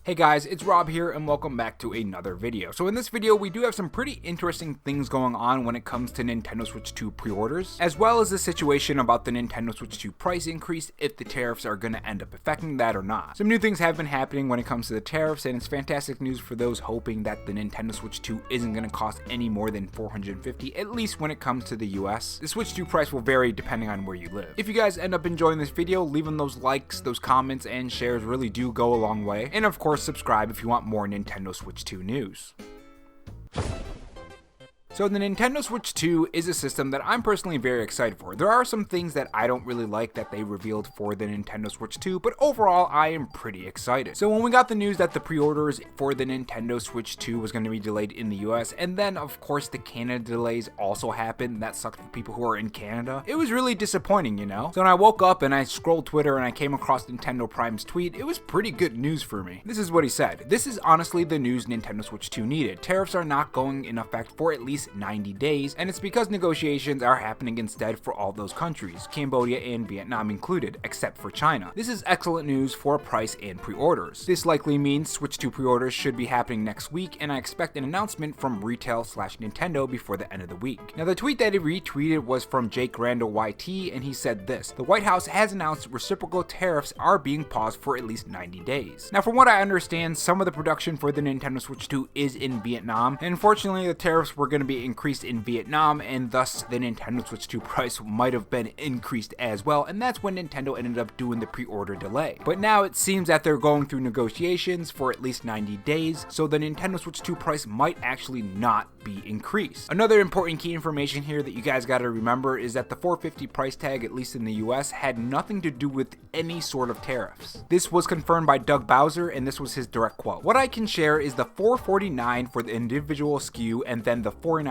Hey guys, it's Rob here and welcome back to another video. So in this video, we do have some pretty interesting things going on when it comes to Nintendo Switch 2 pre-orders, as well as the situation about the Nintendo Switch 2 price increase, if the tariffs are going to end up affecting that or not. Some new things have been happening when it comes to the tariffs, and it's fantastic news for those hoping that the Nintendo Switch 2 isn't going to cost any more than $450, at least when it comes to the US. The Switch 2 price will vary depending on where you live. If you guys end up enjoying this video, leaving those likes, those comments, and shares really do go a long way. And of course, subscribe if you want more Nintendo Switch 2 news. So the Nintendo Switch 2 is a system that I'm personally very excited for. There are some things that I don't really like that they revealed for the Nintendo Switch 2, but overall I am pretty excited. So when we got the news that the pre-orders for the Nintendo Switch 2 was going to be delayed in the US, and then of course the Canada delays also happened, that sucked for people who are in Canada, it was really disappointing, you know? So when I woke up and I scrolled Twitter and I came across Nintendo Prime's tweet, it was pretty good news for me. This is what he said: "This is honestly the news Nintendo Switch 2 needed. Tariffs are not going in effect for at least 90 days, and it's because negotiations are happening instead for all those countries, Cambodia and Vietnam included, except for China. This is excellent news for price and pre-orders. This likely means Switch 2 pre-orders should be happening next week, and I expect an announcement from retail/Nintendo before the end of the week." Now the tweet that he retweeted was from Jake Randall YT, and he said this: "The White House has announced reciprocal tariffs are being paused for at least 90 days. Now from what I understand, some of the production for the Nintendo Switch 2 is in Vietnam, and unfortunately the tariffs were going to be increased in Vietnam, and thus the Nintendo Switch 2 price might have been increased as well, and that's when Nintendo ended up doing the pre-order delay. But now it seems that they're going through negotiations for at least 90 days, so the Nintendo Switch 2 price might actually not be increased." Another important key information here that you guys got to remember is that the $450 price tag, at least in the US, had nothing to do with any sort of tariffs. This was confirmed by Doug Bowser, and this was his direct quote: "What I can share is the $449 for the individual SKU and then the $499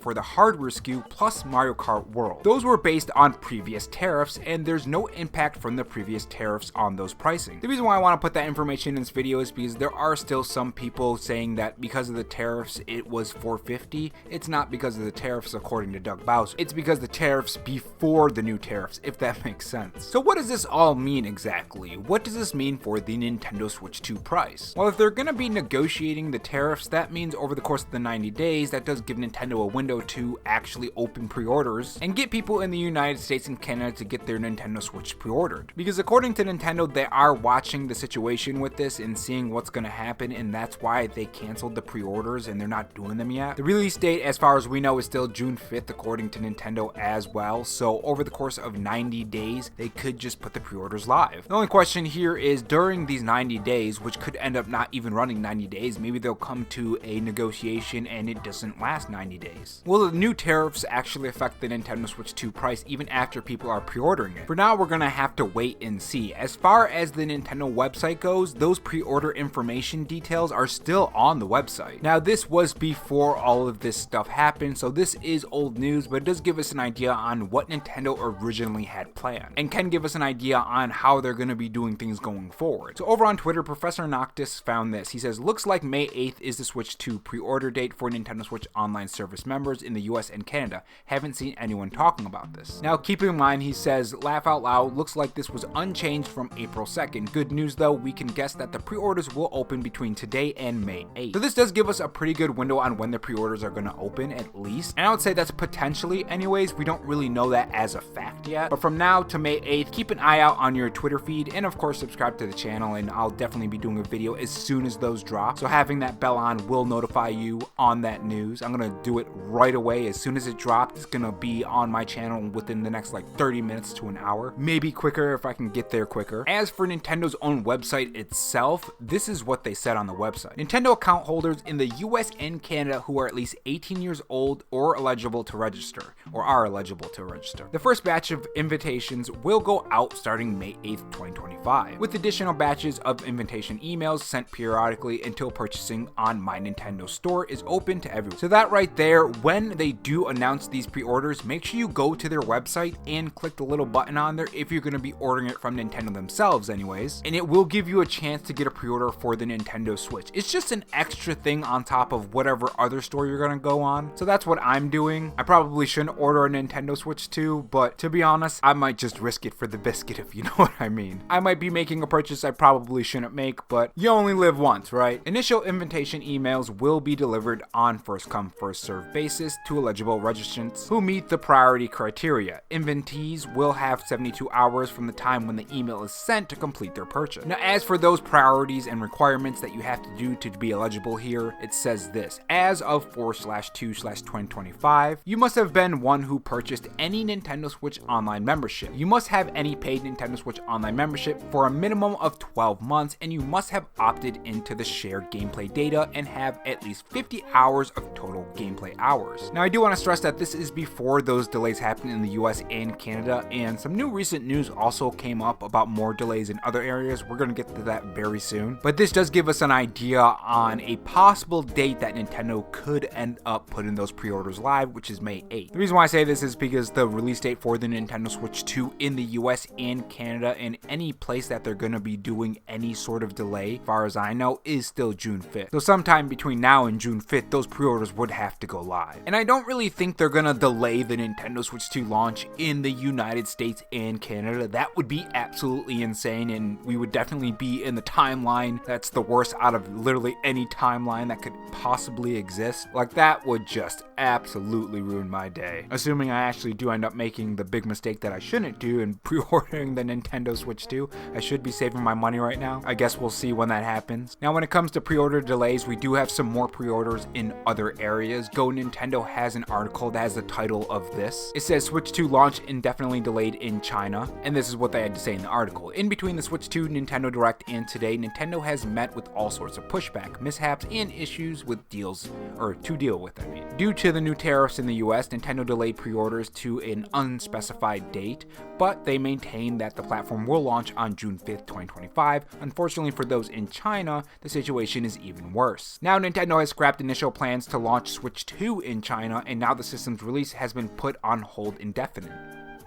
for the hardware SKU plus Mario Kart World. Those were based on previous tariffs, and there's no impact from the previous tariffs on those pricing." The reason why I want to put that information in this video is because there are still some people saying that because of the tariffs it was $450. It's not because of the tariffs according to Doug Bowser. It's because the tariffs before the new tariffs, if that makes sense. So what does this all mean exactly? What does this mean for the Nintendo Switch 2 price? Well, if they're going to be negotiating the tariffs, that means over the course of the 90 days, that does give Nintendo a window to actually open pre-orders and get people in the United States and Canada to get their Nintendo Switch pre-ordered. Because according to Nintendo, they are watching the situation with this and seeing what's going to happen, and that's why they canceled the pre-orders and they're not doing them yet. The release date, as far as we know, is still June 5th according to Nintendo as well, so over the course of 90 days, they could just put the pre-orders live. The only question here is, during these 90 days, which could end up not even running 90 days, maybe they'll come to a negotiation and it doesn't last 90 days. Will the new tariffs actually affect the Nintendo Switch 2 price even after people are pre-ordering it? For now, we're gonna have to wait and see. As far as the Nintendo website goes, those pre-order information details are still on the website. Now, this was before all of this stuff happened, so this is old news, but it does give us an idea on what Nintendo originally had planned, and can give us an idea on how they're gonna be doing things going forward. So over on Twitter, Professor Noctis found this. He says, "Looks like May 8th is the Switch 2 pre-order date for Nintendo Switch Online service members in the US and Canada. Haven't seen anyone talking about this." Now keep in mind, he says, "Laugh out loud, looks like this was unchanged from April 2nd. Good news though, we can guess that the pre-orders will open between today and May 8th. So this does give us a pretty good window on when the pre-orders are going to open, at least. And I would say that's potentially anyways. We don't really know that as a fact yet. But from now to May 8th, keep an eye out on your Twitter feed, and of course subscribe to the channel, and I'll definitely be doing a video as soon as those drop. So having that bell on will notify you on that news. I'm going to do it right away. As soon as it drops, it's going to be on my channel within the next like 30 minutes to an hour. Maybe quicker if I can get there quicker. As for Nintendo's own website itself, this is what they said on the website. Nintendo account holders in the US and Canada who are at least 18 years old or eligible to register, or are eligible to register. The first batch of invitations will go out starting May 8th, 2025, with additional batches of invitation emails sent periodically until purchasing on My Nintendo Store is open to everyone. So that right right there, when they do announce these pre-orders, make sure you go to their website and click the little button on there if you're going to be ordering it from Nintendo themselves anyways, and it will give you a chance to get a pre-order for the Nintendo Switch. It's just an extra thing on top of whatever other store you're going to go on, so that's what I'm doing. I probably shouldn't order a Nintendo Switch 2, but to be honest, I might just risk it for the biscuit, if you know what I mean. I might be making a purchase I probably shouldn't make, but you only live once, right? Initial invitation emails will be delivered on first come first served basis to eligible registrants who meet the priority criteria. Invitees will have 72 hours from the time when the email is sent to complete their purchase. Now, as for those priorities and requirements that you have to do to be eligible here, it says this: as of 4/2/2025, you must have been one who purchased any Nintendo Switch Online membership. You must have any paid Nintendo Switch Online membership for a minimum of 12 months, and you must have opted into the shared gameplay data and have at least 50 hours of total gameplay hours. Now, I do want to stress that this is before those delays happen in the US and Canada, and some new recent news also came up about more delays in other areas. We're going to get to that very soon, but this does give us an idea on a possible date that Nintendo could end up putting those pre-orders live, which is May 8th. The reason why I say this is because the release date for the Nintendo Switch 2 in the US and Canada and any place that they're going to be doing any sort of delay, as far as I know, is still June 5th. So sometime between now and June 5th, those pre-orders would have to go live. And I don't really think they're going to delay the Nintendo Switch 2 launch in the United States and Canada. That would be absolutely insane, and we would definitely be in the timeline that's the worst out of literally any timeline that could possibly exist. Like, that would just absolutely ruin my day. Assuming I actually do end up making the big mistake that I shouldn't do and pre-ordering the Nintendo Switch 2, I should be saving my money right now. I guess we'll see when that happens. Now, when it comes to pre-order delays, we do have some more pre-orders in other areas. Go Nintendo has an article that has the title of this. It says Switch 2 launch indefinitely delayed in China, and this is what they had to say in the article. In between the Switch 2 Nintendo Direct and today, Nintendo has met with all sorts of pushback, mishaps, and issues with deals, or to deal with, I mean. Due to the new tariffs in the US, Nintendo delayed pre-orders to an unspecified date, but they maintain that the platform will launch on June 5th, 2025. Unfortunately for those in China, the situation is even worse. Now, Nintendo has scrapped initial plans to launch Switch 2 in China, and now the system's release has been put on hold indefinitely.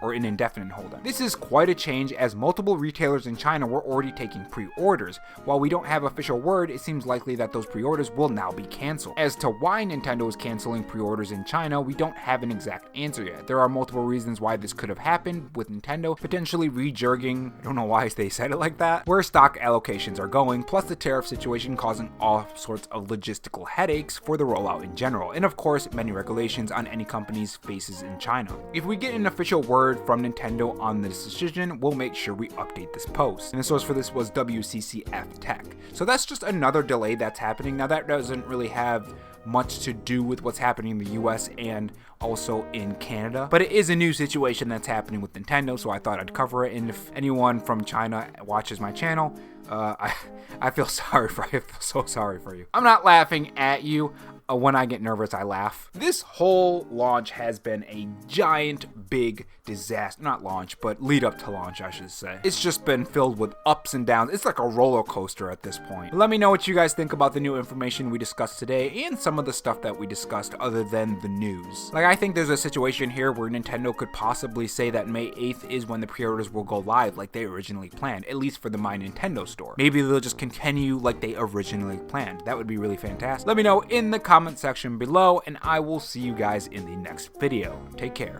Or an indefinite holdout. This is quite a change, as multiple retailers in China were already taking pre-orders. While we don't have official word, it seems likely that those pre-orders will now be canceled. As to why Nintendo is canceling pre-orders in China, we don't have an exact answer yet. There are multiple reasons why this could have happened, with Nintendo potentially rejigging, I don't know why they said it like that, where stock allocations are going, plus the tariff situation causing all sorts of logistical headaches for the rollout in general, and of course many regulations on any company's faces in China. If we get an official word from Nintendo on this decision, we'll make sure we update this post. And the source for this was WCCF Tech. So that's just another delay that's happening. Now, that doesn't really have much to do with what's happening in the US and also in Canada, but it is a new situation that's happening with Nintendo, so I thought I'd cover it. And if anyone from China watches my channel, I feel sorry for you. I feel so sorry for you. I'm not laughing at you. When I get nervous, I laugh. This whole launch has been a giant, big disaster. Not launch, but lead up to launch, I should say. It's just been filled with ups and downs. It's like a roller coaster at this point. Let me know what you guys think about the new information we discussed today and some of the stuff that we discussed other than the news. Like, I think there's a situation here where Nintendo could possibly say that May 8th is when the pre-orders will go live like they originally planned, at least for the My Nintendo store. Maybe they'll just continue like they originally planned. That would be really fantastic. Let me know in the comment section below, and I will see you guys in the next video. Take care.